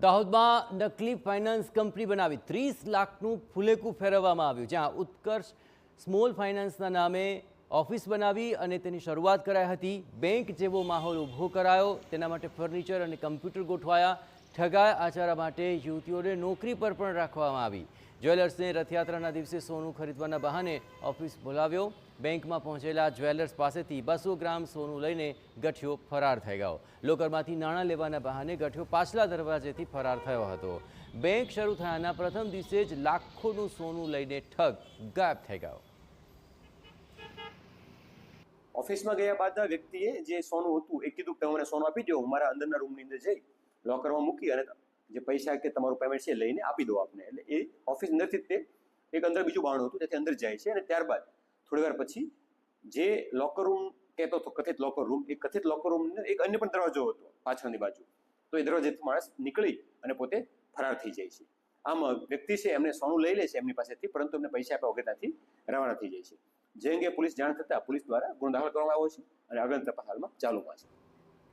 દાહોદમાં નકલી finance company બનાવી 30 લાખનું ફુલેકું ફેરવવામાં આવ્યું, જ્યાં ઉત્કર્ષ સ્મોલ ફાઇનાન્સના નામે ઓફિસ બનાવી અને તેની શરૂઆત કરાઈ હતી। બેંક જેવો માહોલ ઊભો કરાયો, તેના માટે ફર્નિચર અને કમ્પ્યુટર ગોઠવાયા। ઠગાઈ આચારા માટે યુવતીઓને નોકરી પર પણ રાખવામાં આવી। જ્વેલર્સને રથયાત્રાના દિવસે સોનું ખરીદવાના બહાને ઓફિસ બોલાવ્યો। બેંકમાં પહોંચેલા જ્વેલર્સ પાસેથી 200 ગ્રામ સોનું લઈને ગઠિયો ફરાર થઈ ગયો। લોકરમાંથી નાણાં લેવાના બહાને ગઠિયો પાછલા દરવાજેથી ફરાર થયો હતો। બેંક શરૂ થયાના પ્રથમ દિવસે જ લાખોનું સોનું લઈને ઠગ ગાયબ થઈ ગયો। ઓફિસમાં ગયા બાદ વ્યક્તિએ જે સોનું હતું એ કીધું કે મને સોનું આપી દો, હું મારા અંદરના રૂમની અંદર જઈ લોકરમાં મૂકી અને જે પૈસા કે તમારું પેમેન્ટ છે લઈને આપી દો આપને। એટલે એ ઓફિસ અંદરથી તે એક અંદર બીજું બારણું હતું ત્યાંથી અંદર જાય છે અને ત્યારબાદ થોડી વાર પછી જે લોકર રૂમ કહેતો હતો કથિત લોકર રૂમ, એ કથિત લોકર રૂમનો એક અન્ય પણ દરવાજો હતો પાછળની બાજુ, તો એ દરવાજેથી માણસ નીકળી અને પોતે ફરાર થઈ જાય છે। આમ વ્યક્તિ છે એમને સોનું લઈ લે છે એમની પાસેથી, પરંતુ એમને પૈસા આપ્યા વગર ત્યાંથી રવાના થઈ જાય છે। જે અંગે પોલીસ જાણ થતાં પોલીસ દ્વારા ગુનો દાખલ કરવામાં આવ્યો છે અને આગળની તપાસ હાલમાં ચાલુમાં છે।